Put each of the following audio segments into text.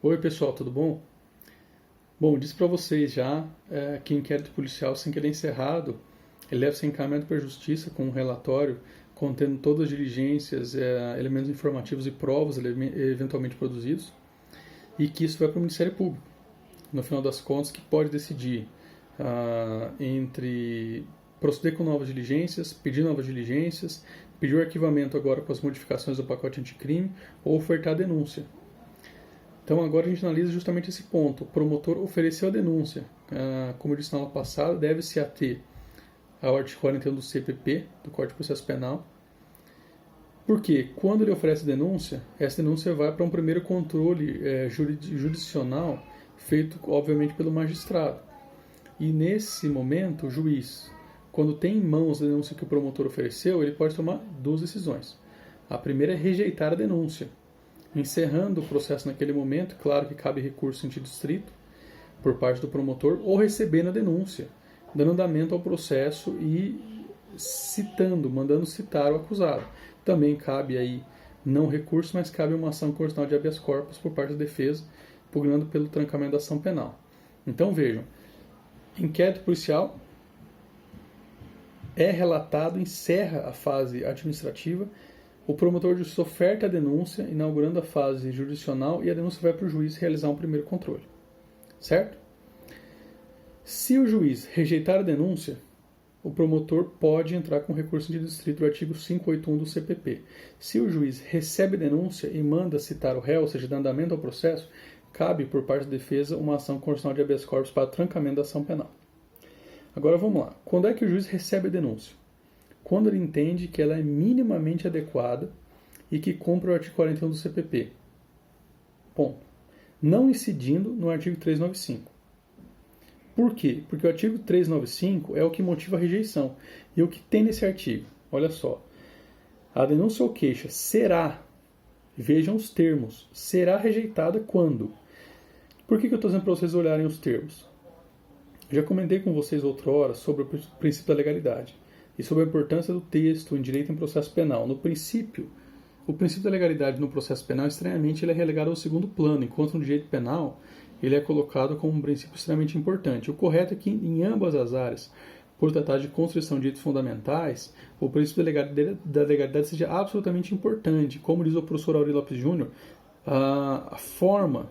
Oi pessoal, tudo bom? Bom, disse para vocês já que o inquérito policial, sem querer encerrado, ele deve ser encaminhado para a Justiça com um relatório contendo todas as diligências, elementos informativos e provas eventualmente produzidos, e que isso vai para o Ministério Público, no final das contas, que pode decidir entre proceder com novas diligências, pedir o arquivamento agora com as modificações do pacote anticrime ou ofertar a denúncia. Então agora a gente analisa justamente esse ponto. O promotor ofereceu a denúncia. Como eu disse na aula passada, deve se ater ao artigo 41 do CPP, do Código de Processo Penal. Porque quando ele oferece denúncia, essa denúncia vai para um primeiro controle jurisdicional feito, obviamente, pelo magistrado. E nesse momento, o juiz, quando tem em mãos a denúncia que o promotor ofereceu, ele pode tomar duas decisões. A primeira é rejeitar a denúncia, encerrando o processo naquele momento. Claro que cabe recurso em sentido estrito por parte do promotor, ou recebendo a denúncia, dando andamento ao processo e mandando citar o acusado. Também cabe aí não recurso, mas cabe uma ação constitucional de habeas corpus por parte da defesa, pugnando pelo trancamento da ação penal. Então vejam, inquérito policial é relatado, encerra a fase administrativa, o promotor de justiça oferta a denúncia, inaugurando a fase jurisdicional, e a denúncia vai para o juiz realizar um primeiro controle. Certo? Se o juiz rejeitar a denúncia, o promotor pode entrar com recurso de distrito do artigo 581 do CPP. Se o juiz recebe a denúncia e manda citar o réu, ou seja, dá andamento ao processo, cabe por parte da defesa uma ação constitucional de habeas corpus para trancamento da ação penal. Agora vamos lá. Quando é que o juiz recebe a denúncia? Quando ele entende que ela é minimamente adequada e que cumpre o artigo 41 do CPP. Ponto. Não incidindo no artigo 395. Por quê? Porque o artigo 395 é o que motiva a rejeição. E o que tem nesse artigo? Olha só. A denúncia ou queixa será, vejam os termos, será rejeitada quando? Por que eu estou dizendo para vocês olharem os termos? Já comentei com vocês outrora sobre o princípio da legalidade e sobre a importância do texto em direito em processo penal. No princípio, o princípio da legalidade no processo penal, estranhamente, ele é relegado ao segundo plano, enquanto no direito penal ele é colocado como um princípio extremamente importante. O correto é que em ambas as áreas, por tratar de construção de direitos fundamentais, o princípio da legalidade seja absolutamente importante. Como diz o professor Aurélio Lopes Júnior, a forma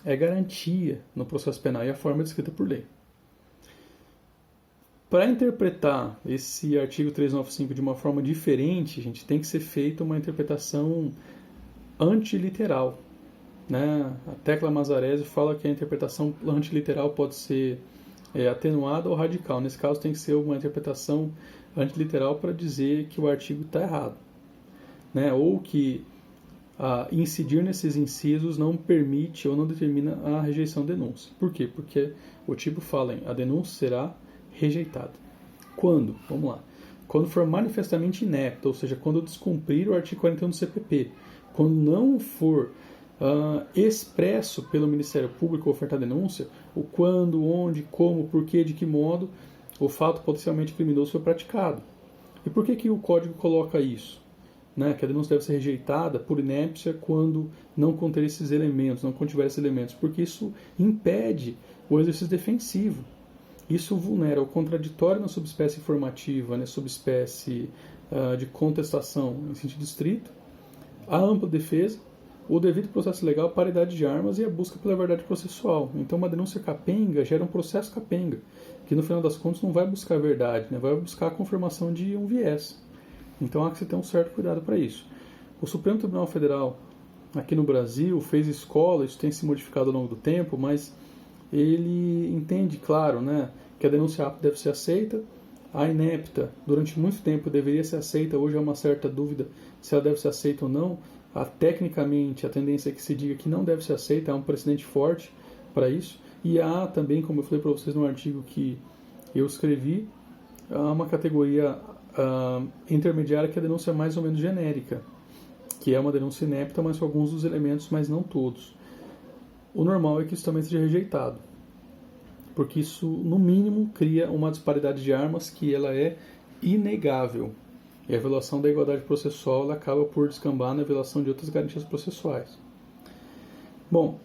é garantia no processo penal e a forma é descrita por lei. Para interpretar esse artigo 395 de uma forma diferente, a gente tem que ser feita uma interpretação antiliteral. Né? A Tecla Mazarese fala que a interpretação antiliteral pode ser atenuada ou radical. Nesse caso, tem que ser uma interpretação antiliteral para dizer que o artigo está errado. Né? Ou que incidir nesses incisos não permite ou não determina a rejeição da denúncia. Por quê? Porque o tipo fala em a denúncia será rejeitada. Quando? Vamos lá. Quando for manifestamente inepta, ou seja, quando descumprir o artigo 41 do CPP, quando não for expresso pelo Ministério Público ofertar denúncia, o quando, onde, como, porquê, de que modo o fato potencialmente criminoso foi praticado. E por que o Código coloca isso? Né? Que a denúncia deve ser rejeitada por inépcia quando não conter esses elementos, não contiver esses elementos, porque isso impede o exercício defensivo. Isso vulnera o contraditório na subespécie informativa, na subespécie de contestação em sentido estrito, a ampla defesa, o devido processo legal, paridade de armas e a busca pela verdade processual. Então, uma denúncia capenga gera um processo capenga, que no final das contas não vai buscar a verdade, né? Vai buscar a confirmação de um viés. Então, há que se ter um certo cuidado para isso. O Supremo Tribunal Federal, aqui no Brasil, fez escola, isso tem se modificado ao longo do tempo, mas ele entende, claro, né, que a denúncia apta deve ser aceita, a inepta, durante muito tempo, deveria ser aceita, hoje há uma certa dúvida se ela deve ser aceita ou não. Tecnicamente, a tendência é que se diga que não deve ser aceita, há um precedente forte para isso, e há também, como eu falei para vocês no artigo que eu escrevi, há uma categoria intermediária que é a denúncia mais ou menos genérica, que é uma denúncia inepta, mas com alguns dos elementos, mas não todos. O normal é que isso também seja rejeitado, porque isso, no mínimo, cria uma disparidade de armas que ela é inegável. E a violação da igualdade processual ela acaba por descambar na violação de outras garantias processuais. Bom,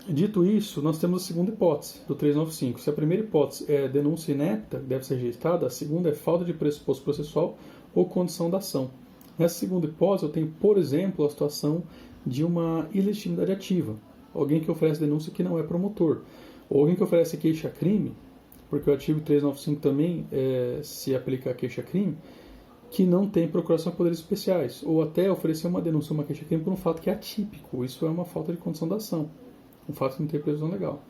Dito isso, nós temos a segunda hipótese do 395. Se a primeira hipótese é denúncia inepta, que deve ser rejeitada, a segunda é falta de pressuposto processual ou condição da ação. Nessa segunda hipótese, eu tenho, por exemplo, a situação de uma ilegitimidade ativa. Alguém que oferece denúncia que não é promotor. Ou alguém que oferece queixa-crime, porque o artigo 395 também se aplica a queixa-crime, que não tem procuração de poderes especiais. Ou até oferecer uma denúncia, uma queixa-crime por um fato que é atípico. Isso é uma falta de condição da ação. Um fato que não tem previsão legal.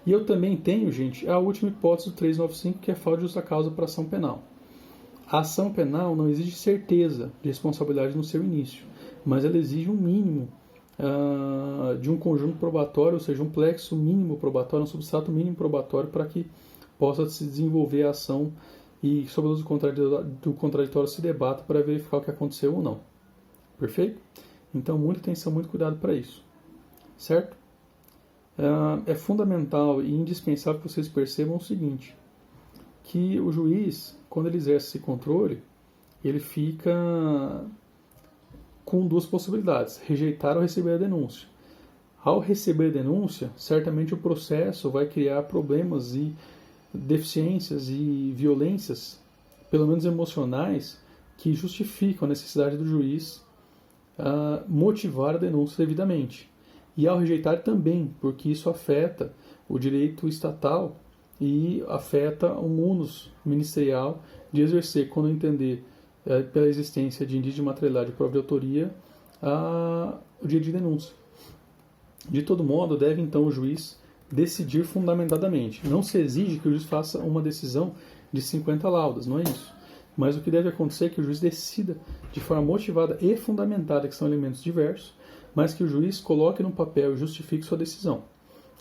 E eu também tenho, gente, a última hipótese do 395, que é falta de justa causa para ação penal. A ação penal não exige certeza de responsabilidade no seu início, mas ela exige um mínimo de um conjunto probatório, ou seja, um plexo mínimo probatório, um substrato mínimo probatório para que possa se desenvolver a ação e, sob a luz do contraditório, se debata para verificar o que aconteceu ou não. Perfeito? Então, muita atenção, muito cuidado para isso. Certo? É fundamental e indispensável que vocês percebam o seguinte, que o juiz, quando ele exerce esse controle, ele fica com duas possibilidades, rejeitar ou receber a denúncia. Ao receber a denúncia, certamente o processo vai criar problemas e deficiências e violências, pelo menos emocionais, que justificam a necessidade do juiz motivar a denúncia devidamente. E ao rejeitar também, porque isso afeta o direito estatal e afeta o ônus ministerial de exercer, quando entender pela existência de indício de materialidade e prova de autoria, o direito de denúncia. De todo modo, deve então o juiz decidir fundamentadamente. Não se exige que o juiz faça uma decisão de 50 laudas, não é isso. Mas o que deve acontecer é que o juiz decida de forma motivada e fundamentada, que são elementos diversos, mas que o juiz coloque no papel e justifique sua decisão.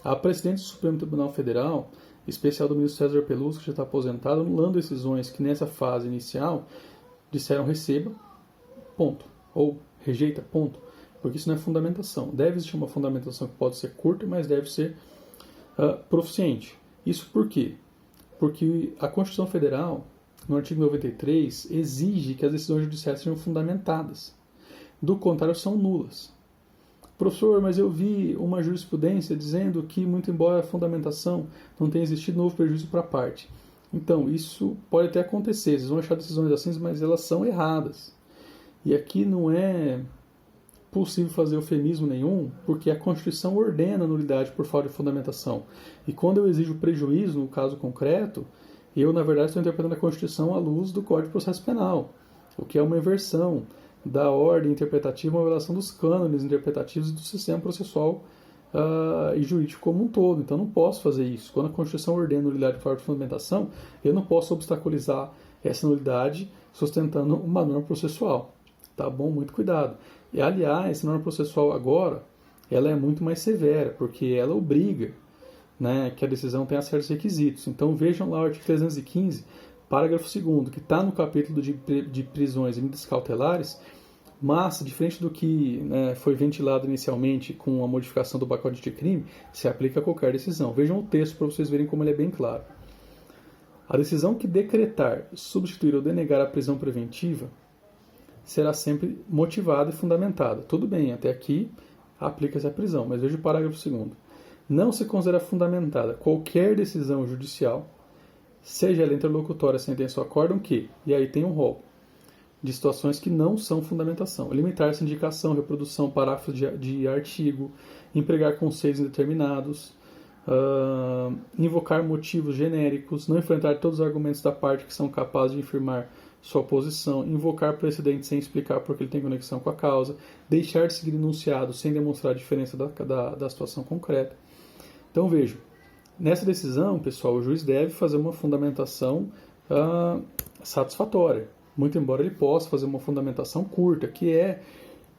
A presidente do Supremo Tribunal Federal, especial do ministro César Peluso, que já está aposentado, anulando decisões que nessa fase inicial disseram receba, ponto, ou rejeita, ponto, porque isso não é fundamentação. Deve existir uma fundamentação que pode ser curta, mas deve ser proficiente. Isso por quê? Porque a Constituição Federal, no artigo 93, exige que as decisões judiciais sejam fundamentadas. Do contrário, são nulas. Professor, mas eu vi uma jurisprudência dizendo que, muito embora a fundamentação não tenha existido, não houve prejuízo para a parte. Então, isso pode até acontecer. Vocês vão achar decisões assim, mas elas são erradas. E aqui não é possível fazer eufemismo nenhum, porque a Constituição ordena a nulidade por falta de fundamentação. E quando eu exijo prejuízo, no caso concreto, eu, na verdade, estou interpretando a Constituição à luz do Código de Processo Penal, o que é uma inversão da ordem interpretativa, uma violação dos cânones interpretativos e do sistema processual e jurídico como um todo. Então, não posso fazer isso. Quando a Constituição ordena nulidade por falta de fundamentação, eu não posso obstaculizar essa nulidade sustentando uma norma processual. Tá bom? Muito cuidado. E, aliás, a norma processual agora, ela é muito mais severa, porque ela obriga, né, que a decisão tenha certos requisitos. Então, vejam lá o artigo 315, parágrafo 2º, que está no capítulo de prisões e medidas cautelares, mas, diferente do que foi ventilado inicialmente com a modificação do pacote de crime, se aplica a qualquer decisão. Vejam o texto para vocês verem como ele é bem claro. A decisão que decretar, substituir ou denegar a prisão preventiva será sempre motivada e fundamentada. Tudo bem, até aqui aplica-se a prisão, mas veja o parágrafo 2º. Não se considera fundamentada qualquer decisão judicial, seja ela interlocutória, sentença ou acórdão, que, e aí tem um rol de situações que não são fundamentação. Limitar-se a indicação, reprodução, parágrafo de artigo, empregar conceitos indeterminados, invocar motivos genéricos, não enfrentar todos os argumentos da parte que são capazes de afirmar sua posição, invocar precedente sem explicar porque ele tem conexão com a causa, deixar de seguir enunciado sem demonstrar a diferença da situação concreta. Então vejam, nessa decisão, pessoal, o juiz deve fazer uma fundamentação satisfatória, muito embora ele possa fazer uma fundamentação curta, que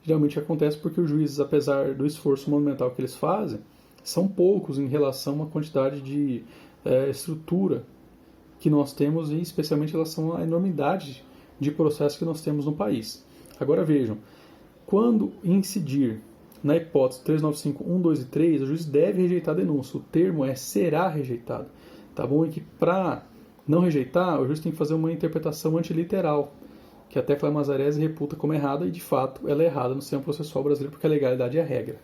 geralmente acontece porque os juízes, apesar do esforço monumental que eles fazem, são poucos em relação à quantidade de estrutura que nós temos e especialmente em relação à enormidade de processos que nós temos no país. Agora vejam, quando incidir na hipótese 395, 1, 2 e 3, o juiz deve rejeitar a denúncia. O termo é será rejeitado. Tá bom? E que para não rejeitar, o juiz tem que fazer uma interpretação antiliteral, que a Tecla Mazarese reputa como errada e de fato ela é errada no sistema processual brasileiro porque a legalidade é a regra.